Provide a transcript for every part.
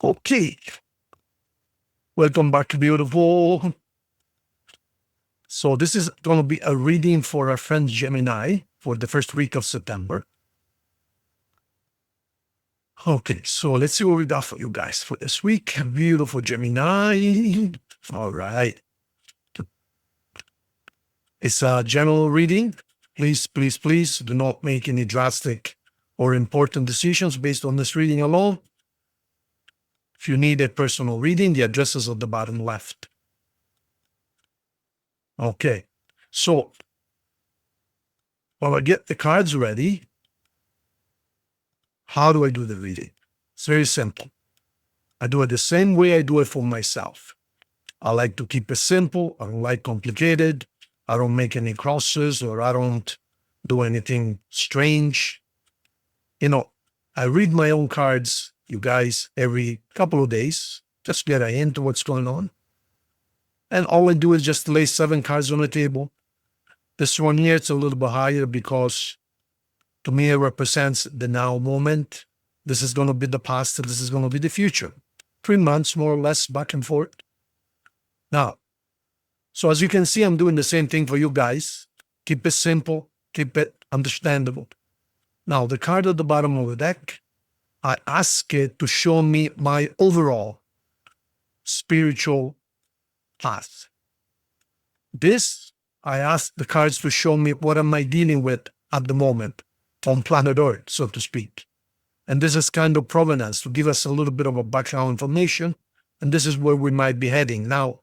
Okay, welcome back, beautiful. So this is going to be a reading for our friend Gemini for the first week of September. Okay, so let's see what we got for you guys for this week. Beautiful Gemini. All right. It's a general reading. Please, please, please do not make any drastic or important decisions based on this reading alone. If you need a personal reading, the address is at the bottom left. Okay, so while I get the cards ready, how do I do the reading? It's very simple. I do it the same way I do it for myself. I like to keep it simple. I don't like complicated. I don't make any crosses or I don't do anything strange. You know, I read my own cards, you guys, every couple of days, just get a hint of what's going on. And all I do is just lay 7 cards on the table. This one here, it's a little bit higher because to me, it represents the now moment. This is going to be the past, and this is going to be the future. 3 months, more or less, back and forth. Now, so as you can see, I'm doing the same thing for you guys. Keep it simple, keep it understandable. Now, the card at the bottom of the deck, I ask it to show me my overall spiritual path. This, I ask the cards to show me what am I dealing with at the moment on planet Earth, so to speak. And this is kind of provenance to give us a little bit of a background information. And this is where we might be heading. Now,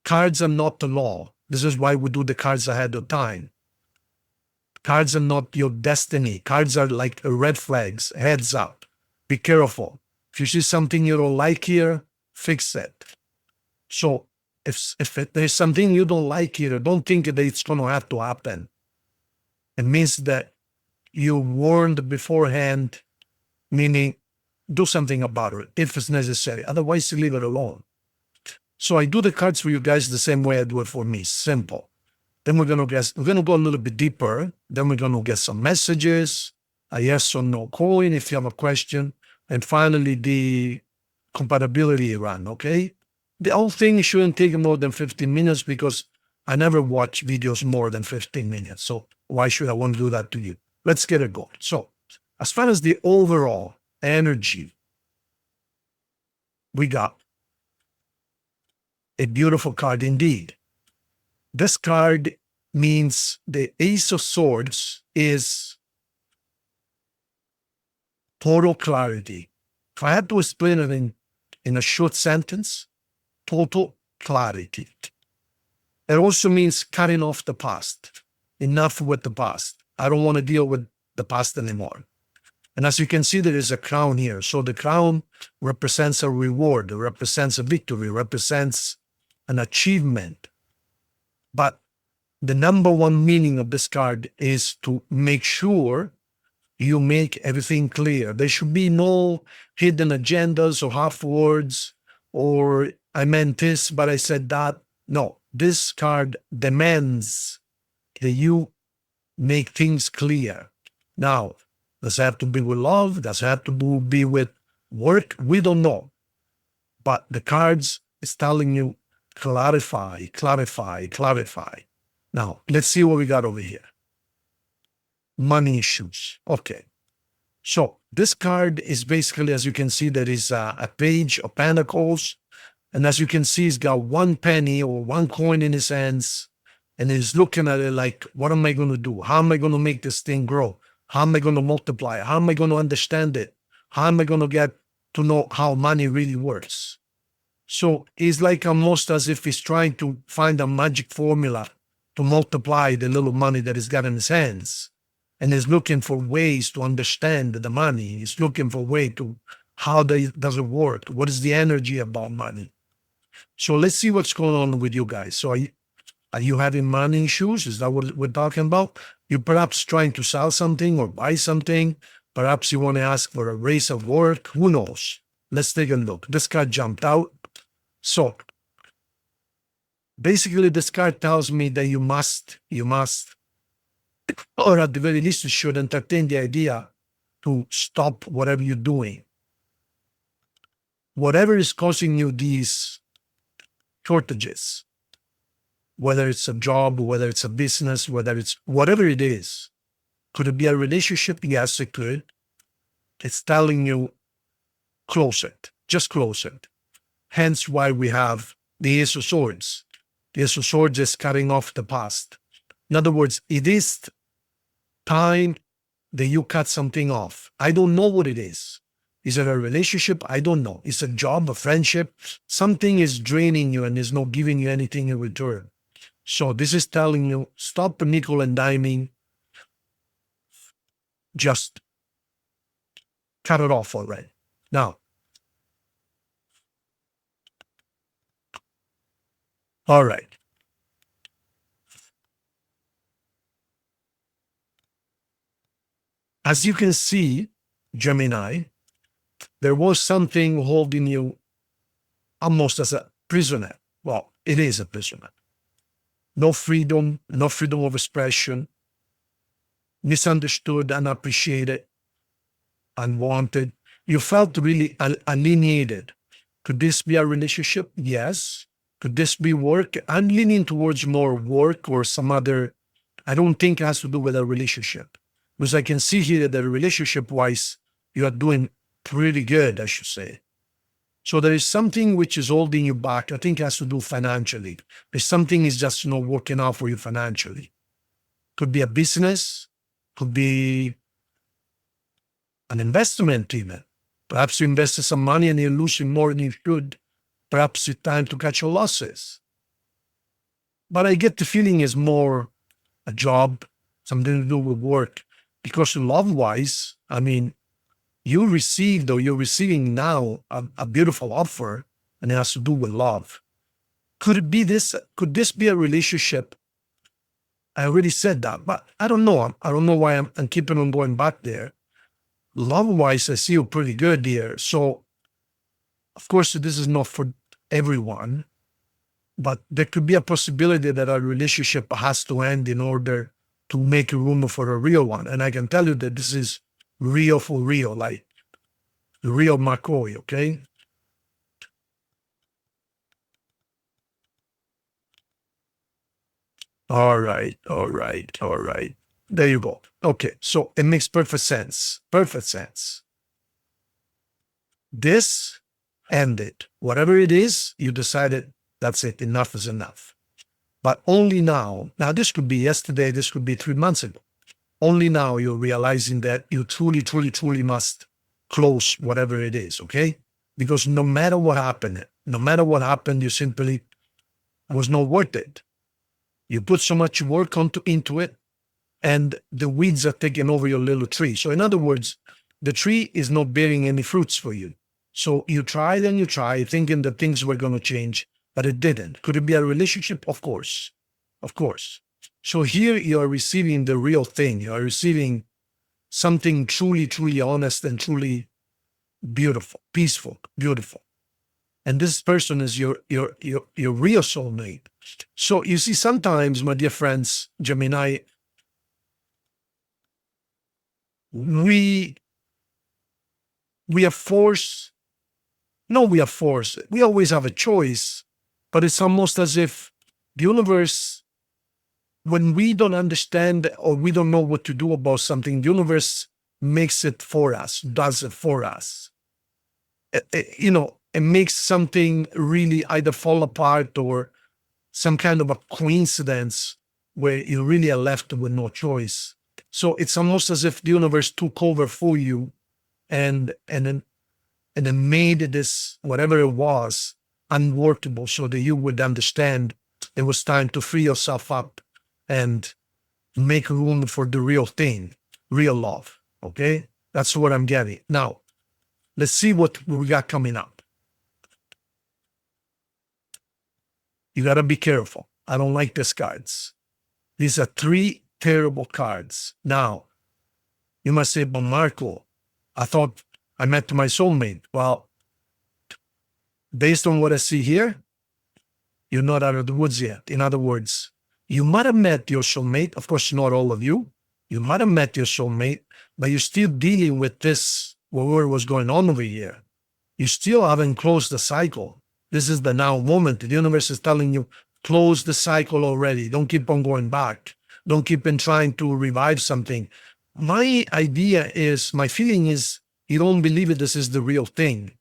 cards are not the law. This is why we do the cards ahead of time. Cards are not your destiny. Cards are like red flags, heads up. Be careful. If you see something you don't like here, fix it. So if there's something you don't like here, don't think that it's going to have to happen. It means that you warned beforehand, meaning do something about it if it's necessary. Otherwise, leave it alone. So I do the cards for you guys the same way I do it for me. Simple. Then we're gonna go a little bit deeper. Then we're gonna get some messages, a yes or no coin if you have a question, and finally the compatibility run. Okay, the whole thing shouldn't take more than 15 minutes because I never watch videos more than 15 minutes. So why should I want to do that to you? Let's get it going. So as far as the overall energy, we got a beautiful card indeed. This card means the Ace of Swords is total clarity. If I had to explain it in a short sentence, total clarity. It also means cutting off the past. Enough with the past. I don't want to deal with the past anymore. And as you can see, there is a crown here. So the crown represents a reward, it represents a victory, represents an achievement. But the number one meaning of this card is to make sure you make everything clear. There should be no hidden agendas or half words or I meant this, but I said that. No, this card demands that you make things clear. Now, does it have to be with love? Does it have to be with work? We don't know. But the cards is telling you clarify, clarify, clarify. Now, let's see what we got over here. Money issues. Okay. So this card is basically, as you can see, there is a page of pentacles. And as you can see, he's got 1 penny or 1 coin in his hands. And he's looking at it like, what am I going to do? How am I going to make this thing grow? How am I going to multiply? How am I going to understand it? How am I going to get to know how money really works? So it's like almost as if he's trying to find a magic formula to multiply the little money that he's got in his hands. And he's looking for ways to understand the money. He's looking for a way to how does it work? What is the energy about money? So let's see what's going on with you guys. So are you having money issues? Is that what we're talking about? You're perhaps trying to sell something or buy something. Perhaps you want to ask for a raise of work. Who knows? Let's take a look. This card jumped out. So basically this card tells me that you must, or at the very least you should entertain the idea to stop whatever you're doing. whatever is causing you these shortages, whether it's a job, whether it's a business, whether it's whatever it is, could it be a relationship? Yes, it could. It's telling you, close it, just close it. Hence why we have the Ace of Swords. The Ace of Swords is cutting off the past. In other words, it is time that you cut something off. I don't know what it is. Is it a relationship? I don't know. It's a job, a friendship. Something is draining you and is not giving you anything in return. So this is telling you, stop nickel and diming. Just cut it off already. Now, all right. As you can see, Gemini, there was something holding you almost as a prisoner. Well, it is a prisoner. No freedom of expression, misunderstood, unappreciated, unwanted. You felt really alienated. Could this be a relationship? Yes. Could this be work? I'm leaning towards more work or some other. I don't think it has to do with a relationship. Because I can see here that relationship-wise, you are doing pretty good, I should say. So there is something which is holding you back. I think it has to do financially. There's something is just not working out for you financially. Could be a business, could be an investment even. Perhaps you invested some money and you're losing more than you should. Perhaps it's time to cut your losses. But I get the feeling it's more a job, something to do with work. Because love-wise, I mean, you received or you're receiving now a beautiful offer, and it has to do with love. Could it be this? Could this be a relationship? I already said that, but I don't know. I don't know why I'm keeping on going back there. Love-wise, I see you pretty good here. So, of course, this is not for everyone, but there could be a possibility that a relationship has to end in order to make room for a real one. And I can tell you that this is real for real, like the real McCoy, okay? All right. There you go. Okay, so it makes perfect sense. Perfect sense. This ended. Whatever it is, you decided that's it, enough is enough. But only now this could be yesterday, this could be 3 months ago. Only now you're realizing that you truly must close whatever it is, okay? Because no matter what happened, you simply was not worth it. You put so much work into it, and the weeds are taking over your little tree. So in other words, the tree is not bearing any fruits for you. So you tried and you tried, thinking that things were going to change, but it didn't. Could it be a relationship? Of course. So here you are receiving the real thing. You are receiving something truly honest and truly beautiful, peaceful, beautiful. And this person is your real soulmate. So you see, sometimes, my dear friends, Gemini, we are forced. No, we are forced. We always have a choice, but it's almost as if the universe, when we don't understand or we don't know what to do about something, the universe makes it for us, does it for us. It makes something really either fall apart or some kind of a coincidence where you really are left with no choice. So it's almost as if the universe took over for you and then made this, whatever it was, unworkable so that you would understand it was time to free yourself up and make room for the real thing, real love, okay? That's what I'm getting. Now, let's see what we got coming up. You got to be careful. I don't like these cards. These are 3 terrible cards. Now, you must say, but Marco, I thought I met my soulmate. Well, based on what I see here, you're not out of the woods yet. In other words, you might have met your soulmate. Of course, not all of you. You might have met your soulmate, but you're still dealing with this, whatever was going on over here. You still haven't closed the cycle. This is the now moment. The universe is telling you, close the cycle already. Don't keep on going back. Don't keep on trying to revive something. My idea is, my feeling is, you don't believe it, this is the real thing.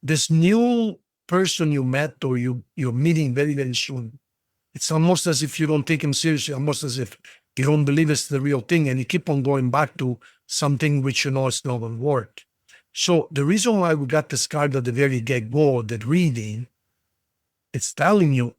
This new person you met or you're meeting very, very soon, it's almost as if you don't take him seriously, almost as if you don't believe it's the real thing, and you keep on going back to something which you know is not going to work. So the reason why we got this card at the very get-go, that reading, it's telling you,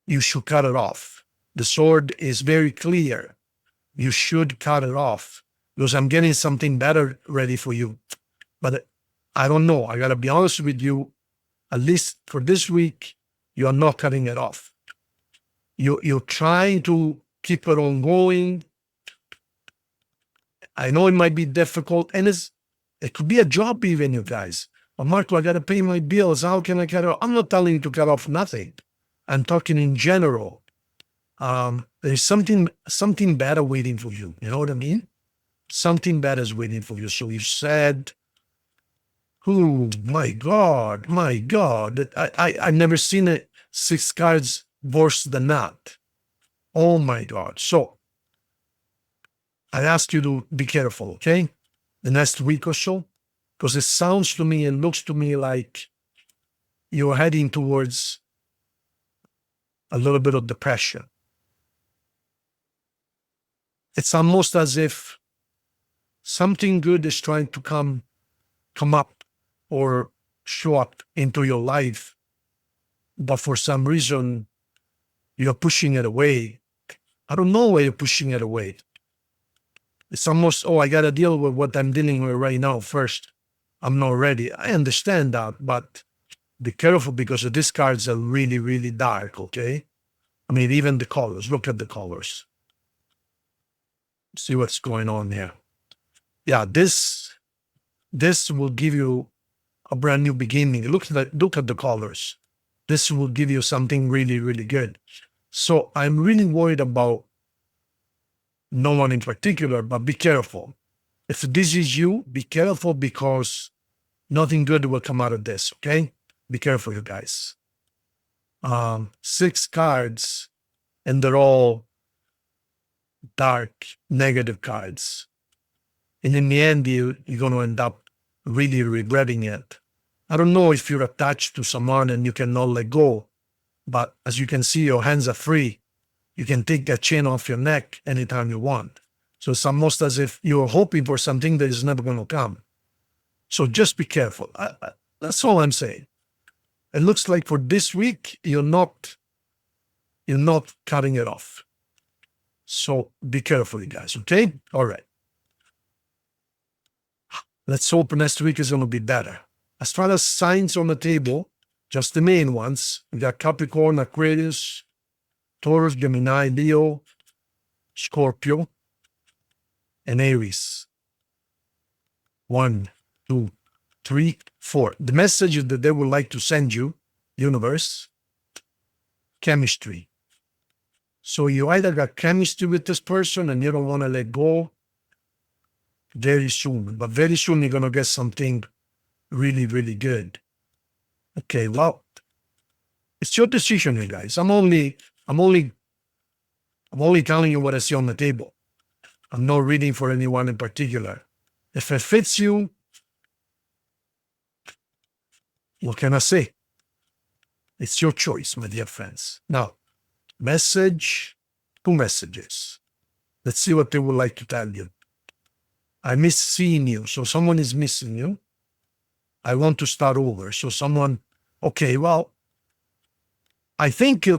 you should cut it off. The sword is very clear. You should cut it off, because I'm getting something better ready for you. But I don't know. I got to be honest with you. At least for this week, you are not cutting it off. You're trying to keep it on going. I know it might be difficult, and it could be a job even, you guys. But Marco, I got to pay my bills. How can I cut it off? I'm not telling you to cut off nothing. I'm talking in general. There's something better waiting for you. You know what I mean? Something better is waiting for you. So you said, oh my God. I've never seen it 6 cards worse than that. Oh my God. So I ask you to be careful, okay? The next week or so, because it sounds to me and looks to me like you're heading towards a little bit of depression. It's almost as if something good is trying to come up or show up into your life, but for some reason you're pushing it away. I don't know why you're pushing it away. It's almost, I got to deal with what I'm dealing with right now first. I'm not ready. I understand that, but be careful, because these cards are really, really dark, okay? I mean, even the colors. Look at the colors. See what's going on here. Yeah, this will give you a brand new beginning. Look at the colors. This will give you something really, really good. So I'm really worried about no one in particular, but be careful. If this is you, be careful, because nothing good will come out of this, okay? Be careful, you guys. 6 cards, and they're all dark, negative cards. And in the end, you're going to end up really regretting it. I don't know if you're attached to someone and you cannot let go, but as you can see, your hands are free. You can take that chain off your neck anytime you want. So it's almost as if you're hoping for something that is never going to come. So just be careful. That's all I'm saying. It looks like for this week, you're not cutting it off. So be careful, you guys, okay? All right. Let's hope next week is going to be better. As far as signs on the table, just the main ones, we got Capricorn, Aquarius, Taurus, Gemini, Leo, Scorpio, and Aries. 1, 2, 3, 4. The message that they would like to send you, universe, chemistry. So you either got chemistry with this person and you don't want to let go very soon, but very soon you're going to get something really, really good. Okay, well, it's your decision, you guys. I'm only telling you what I see on the table. I'm not reading for anyone in particular. If it fits you, what can I say? It's your choice, my dear friends. Now, two messages. Let's see what they would like to tell you. I miss seeing you, so someone is missing you. I want to start over, so someone, okay, well, I think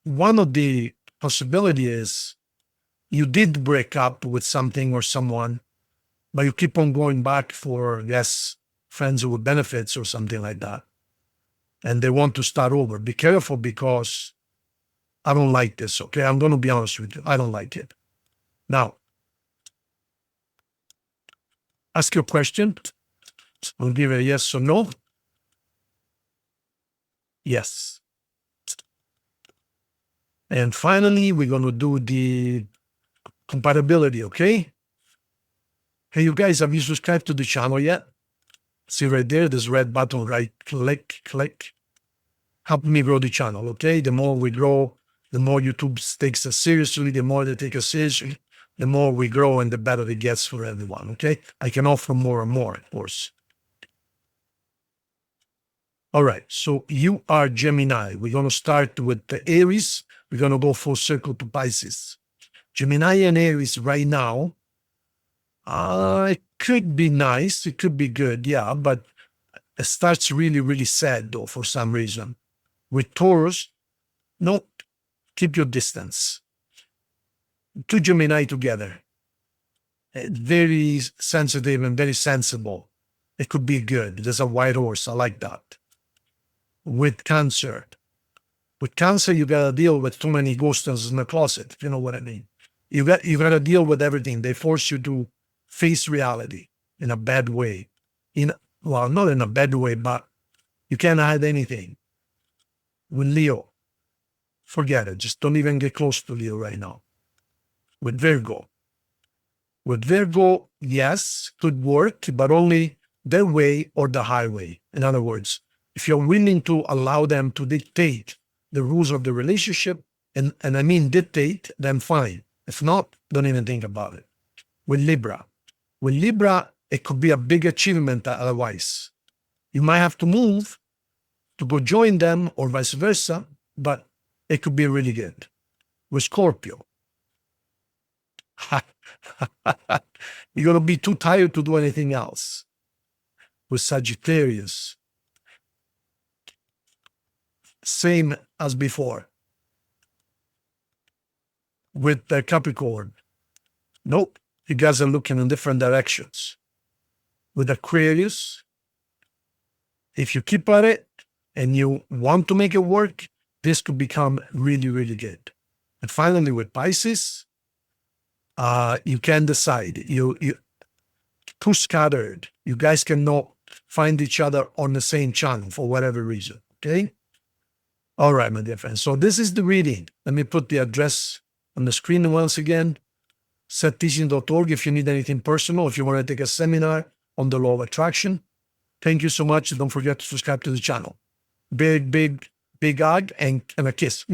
one of the possibilities is you did break up with something or someone, but you keep on going back for, yes, friends with benefits or something like that. And they want to start over. Be careful, because I don't like this, okay? I'm going to be honest with you. I don't like it. Now, ask your question. I'll give a yes or no. Yes. And finally, we're going to do the compatibility, okay? Hey, you guys, have you subscribed to the channel yet? See right there, this red button, right? Click. Help me grow the channel, okay? The more we grow, the more YouTube takes us seriously, the more they take us seriously, the more we grow and the better it gets for everyone, okay? I can offer more and more, of course. All right, so you are Gemini. We're going to start with the Aries. We're going to go full circle to Pisces. Gemini and Aries right now, it could be nice. It could be good, yeah, but it starts really, really sad, though, for some reason. With Taurus, no, keep your distance. Two Gemini together. Very sensitive and very sensible. It could be good. There's a white horse. I like that. With Cancer. With Cancer, you gotta deal with too many ghosts in the closet, if you know what I mean. You gotta deal with everything. They force you to face reality in a bad way. Well, not in a bad way, but you can't hide anything. With Leo, forget it. Just don't even get close to Leo right now. With Virgo. With Virgo, yes, could work, but only their way or the highway. In other words, if you're willing to allow them to dictate the rules of the relationship, and I mean dictate, then fine. If not, don't even think about it. With Libra. With Libra, it could be a big achievement otherwise. You might have to move to go join them or vice versa, but it could be really good. With Scorpio. You're going to be too tired to do anything else. With Sagittarius. Same as before. With the Capricorn. Nope. You guys are looking in different directions. With Aquarius, if you keep at it and you want to make it work, this could become really, really good. And finally, with Pisces, you can decide. You too scattered. You guys cannot find each other on the same channel for whatever reason. Okay? All right, my dear friends. So this is the reading. Let me put the address on the screen once again. Septeaching.org if you need anything personal, if you want to take a seminar on the law of attraction. Thank you so much. Don't forget to subscribe to the channel. Big hug and a kiss.